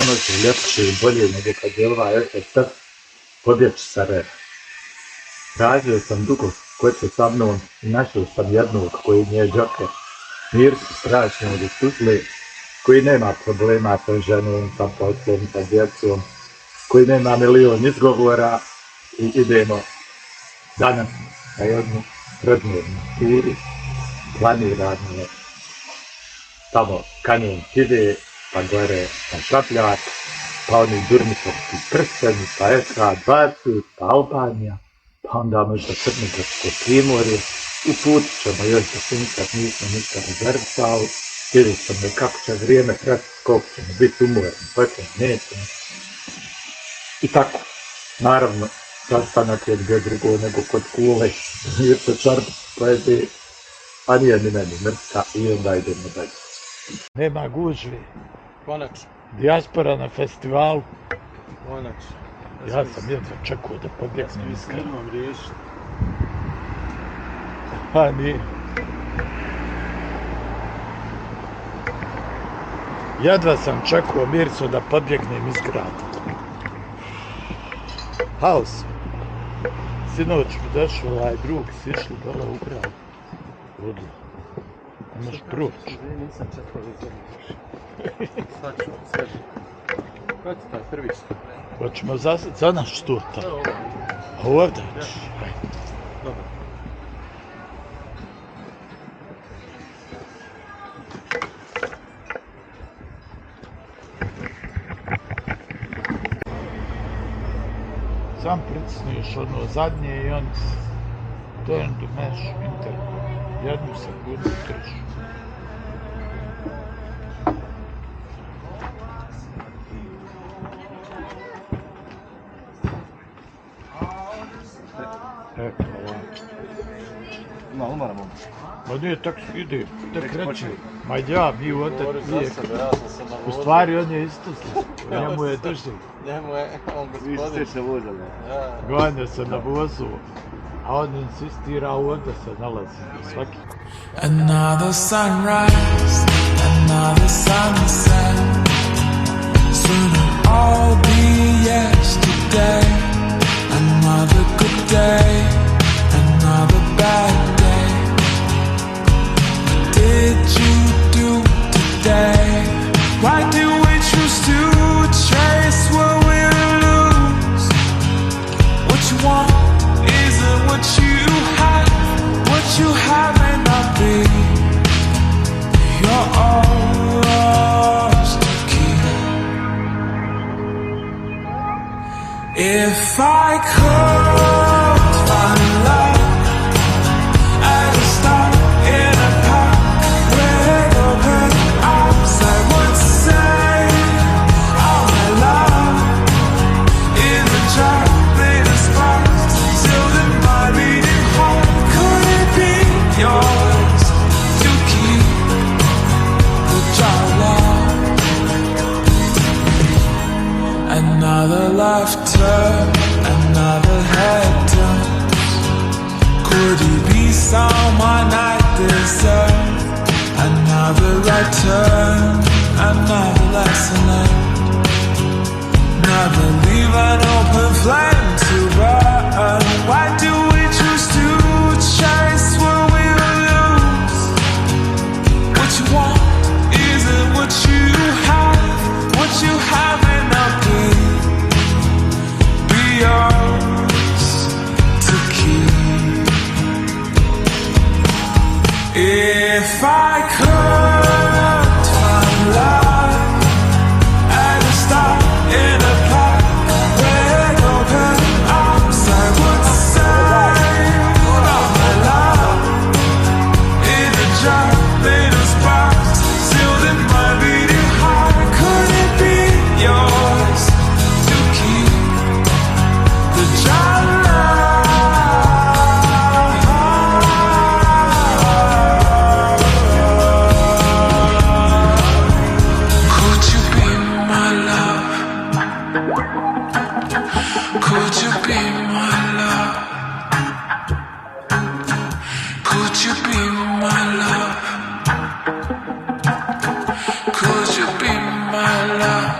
ponoći ljepše i bolje nego kad je ova FSF pobjeći sa reda. Tražio sam dugo ko će sa mnom i našao sam jednog koji mi je džoker. Mirsu strašno od Tuzle, koji nema problema sa ženom, sa poslom, sa djecom, koji nema milion izgovora i idemo danas na jednu predmjernu turu, planirano tamo kanjon Tive, pa gore na Šapljak, pa oni Durmitovski prsteni, pa SH20, pa Albanija, pa onda možda Crnogorsko primorje. Uputit ćemo još da se nikad nismo ništa rezervisali, vidjet ćemo kako će vrijeme trati, koliko ćemo biti umorni, hoćemo, nećemo. I tako, naravno, sastanak je gdje drugo nego kod Kule, Mirce Čorbić poezije, a nije ni meni mrtka i onda idemo dalje. Nema gužvi. Konačno. Dijaspora na festivalu. Konačno. Ja sam jedva čekao da pobjegnem iz kraja. Imam riješiti. Pa nije. Jedva sam čekao Mircu da pobjegnem iz grada. Haos. Sinoć mi došao ovaj drug, si išli dole u grad. Ludilo. Imaš proći. Nisam čekao da izgledam. Sad ću sveći. Ko ti taj prvi što? Hoćemo za naš tur tamo. A ovdje ćeš. Dobro. Sam pritisniš ono zadnje i on turn to mesh interval. Jednu sekundu triš. Eto, ovako. Malo moramo. Ma nije, tak ide, tek reći. Ma ja, mi ovdje nije. Ja sam se U stvari on je isto slično, njemu je duži. Njemu je, on gospodin. Vi ste se vozili. Ganja se na vozu, a on insistira ovdje se nalazi svaki. Another sunrise, another sunset. Soon it'll all be yesterday. Another good day, another bad day. What did you do today? Why do we choose to chase what we lose? What you want isn't what you have. What you have may not be. You're all lost to keep. If I could find love at a start in a park with open arms, I would say all my love in the jar made of sparks sealed in my beating heart. Could it be yours to keep the jar locked? Another laughter, another head turns. Could you be someone I deserve? Another right turn, another lesson learned. Never leave an open flame to burn. Why do we choose to chase what we lose? What you want isn't what you have. What you have may not be yours to keep. If I could find love at a start in a park with open arms, I would say all my love in a jar made of sparks sealed in my beating heart. Could it be yours to keep the jar locked? Could you be my love? Could you be my love? Could you be my love? Could you be my love?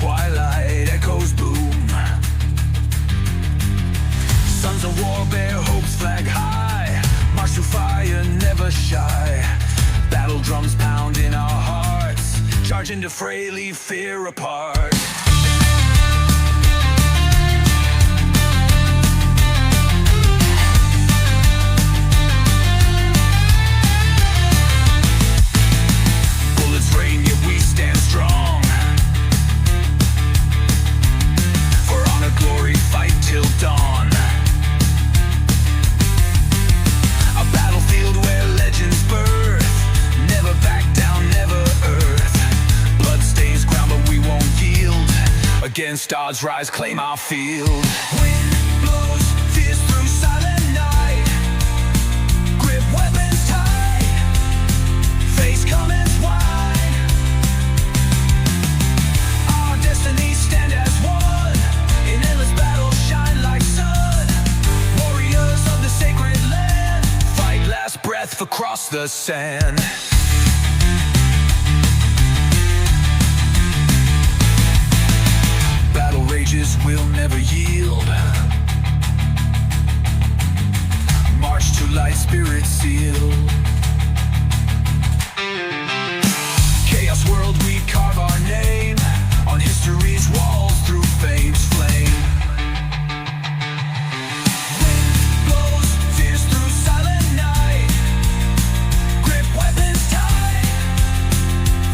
twilight echoes boom. Sons of war bear hopes flag high, march through fire never shy. Battle drums pound in our hearts, charge into fray, leave fear apart. Bullets rain, yet we stand strong. For honor, glory, fight till dawn. A battlefield where legends birth, never back down, never earth. Blood stains ground, but we won't yield. Against odds, rise, claim our field. Wind blows, fierce through silent night. Grip weapons tight, face comments wide. Our destinies stand as one, in endless battle shine like sun. Warriors of the sacred land, fight last breath across the sand. Battle rages will never yield. March to light, spirit sealed. Chaos world, we carve our name on history's walls through fame's flame. Wind blows, fierce through silent night. Grip weapons tight,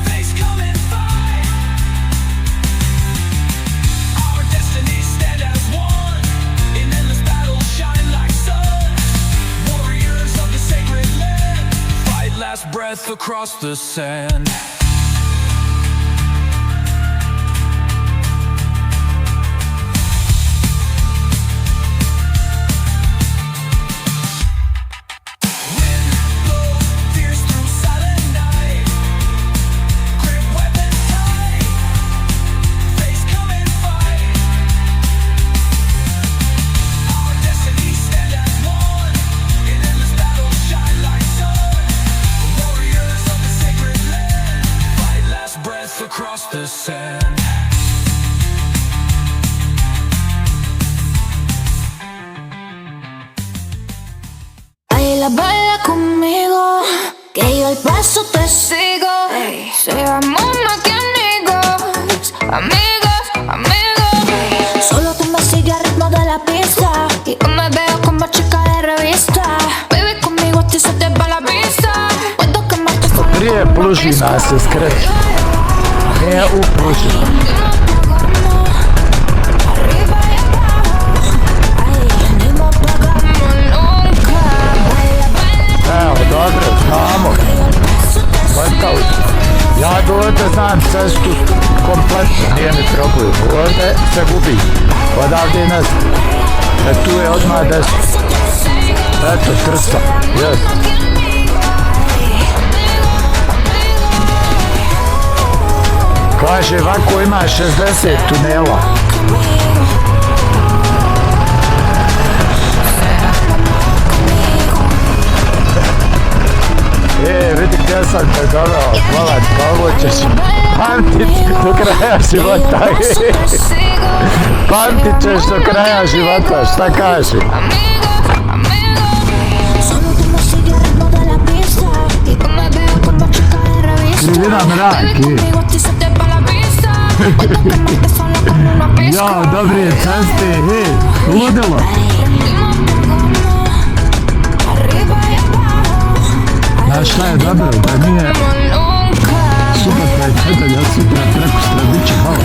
face come and fight. Our destinies stand as one, in endless battle shine like sun. Warriors of the sacred land, fight last breath across the sand. Wind blows, fierce through silent night. Grip weapons tight, face come and fight. Our destinies stand as one, in endless battle shine like sun. Warriors of the sacred land, fight last breath across the sand. Baila conmigo, que yo el paso te sigo. Seamos más que amigos, amigos, amigos. Solo tú me sigues al ritmo de la pista y yo me veo como chica de revista. Baby, conmigo a ti se te va la vista. Puedo quemarte solo Prije como plužina una se skreće. Nije u plužina. Arriba y abajo, ay, ni me apagamos nunca. Baila, baila, Evo, dobro, znamo. Vrtali. Ja ovdje znam cestu kompletno, nije mi problem. Ovdje se gubi. Odavde ne znam. Tu je odmah desno. Eto, krsta. Jest. Kaže, ovako ima 60 tunela. Vidi gdje sam te doveo, hvala, pa ovo ćeš pamtit do kraja života. Pamtit ćeš do kraja života, šta kaži? Krivina mrak, jao, dobre ceste, ludilo. Znaš šta je dobro, da nije super prijatelja, sutra preko stradiće hvala.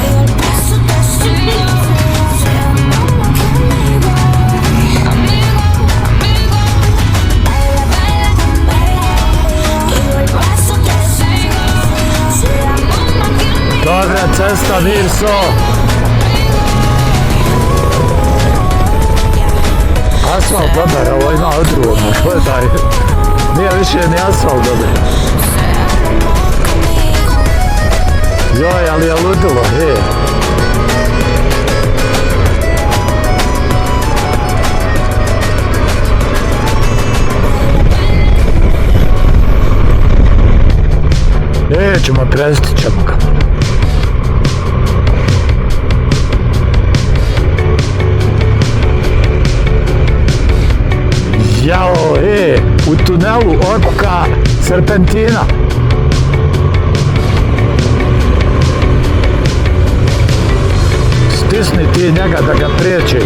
Dobra cesta, Mirso. Asfalt dobar, ovo ima odruvodno, gledaj. Nije više ni asfalt dobar. Joj, ali je ludilo, Nećemo, prestićemo ga. u tunelu okuka serpentina. Stisni ti njega da ga priječi.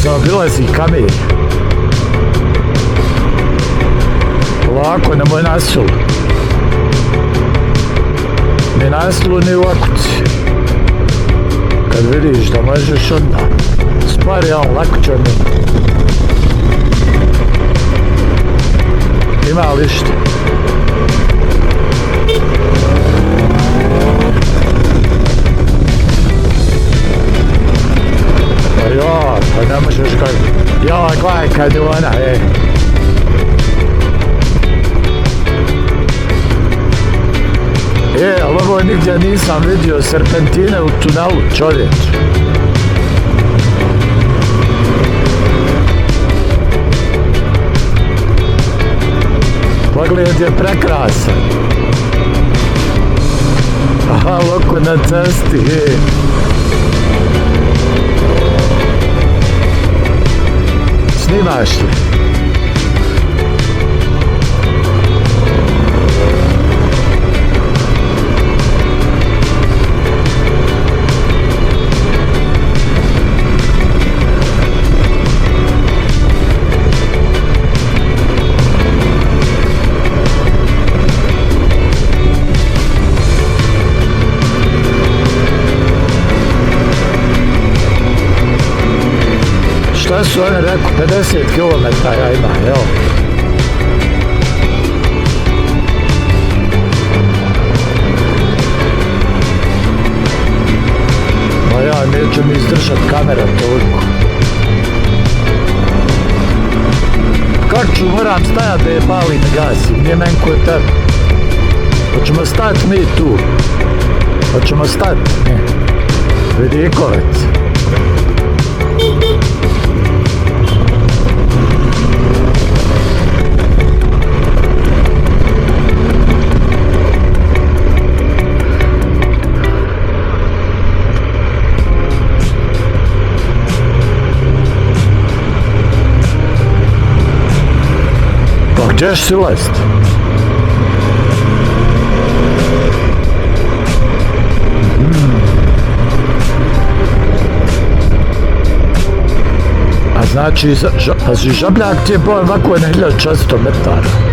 Zaobilazi kamenje. Ovako, nemoj nasilu. Ni nasilu, ni u okuci. Kad vidiš da možeš onda spari, on lako će mi. Ima lište. Pa ne možeš kad... gledaj kad je ona, ali ovo nigdje nisam vidio serpentine u tunelu, čovječ. Pogled je prekrasan. Aha, loko na cesti, Snimaš li? Šta su oni rekao? 50 km ima, evo. Ma ja neću mi izdržat kamera toliko. Kako ću, moram stajat da je palim i gasim, nije men ko je tebe. Hoćemo stat mi tu. Hoćemo stat. Vidikovac. Gdje ćeš si ulazit? A znači, Žabljak ti je boj ovako na 1400 metara.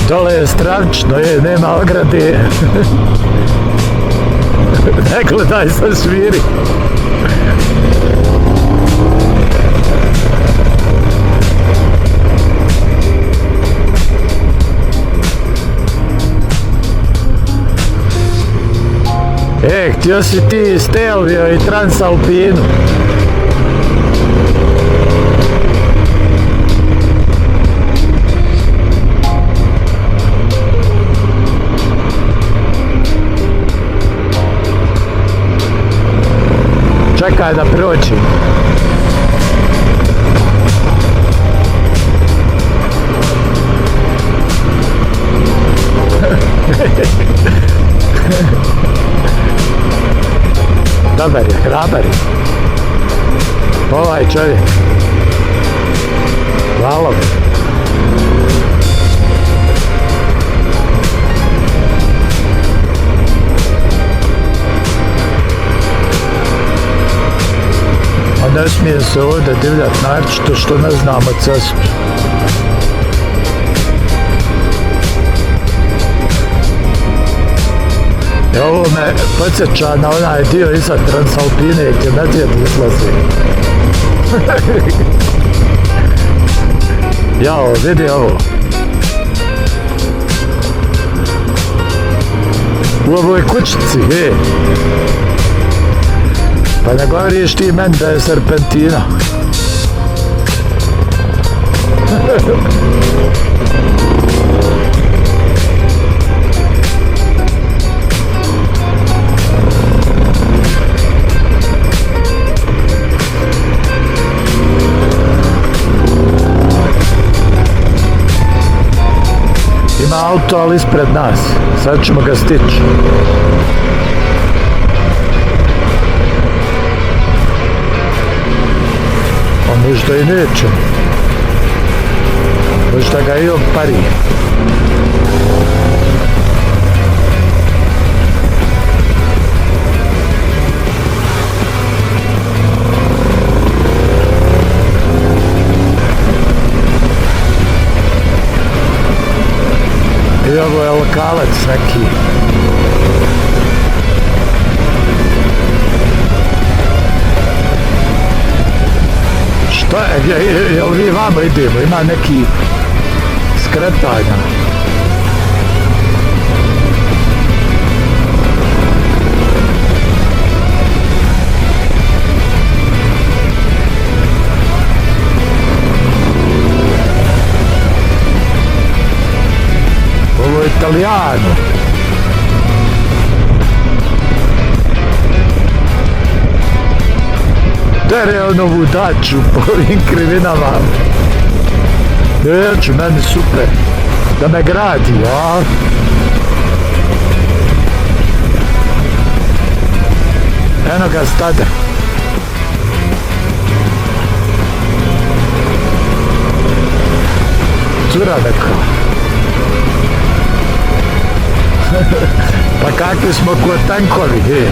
Dole je stravično, nema ograde. Ne gledaj sa sviri. Htio si ti Stelvio i Transalpinu. Čekaj da proći. dobar je, hrabar je. Ovaj čovjek. Hvala mi. A ne smije se ovdje divljati, naročito što ne znamo cestu. Ovo me podsjeća na onaj dio iza Transalpine gdje medvjed izlazi. Jao, vidi ovo. U ovoj kućici, Pa ne govoriš ti meni da je serpentina. Ima auto, ali ispred nas. Sad ćemo ga stići. A možda i nećemo. Možda ga i on pari. I ovo je lokalac neki. Šta je, jel mi vamo idemo, ima neki skretanja. Ovo je Italijano. Dere on ovu daču po ovim krivinama. Neću, meni super. Da me gradi, a? Eno ga stade. Cura neka. Pa kakvi smo ko tankovi,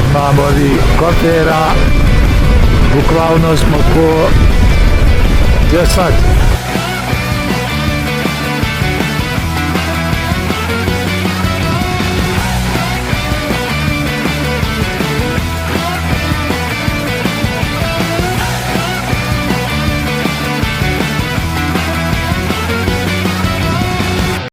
Imamo ovi kofera, bukvalno smo ko... Gdje sad?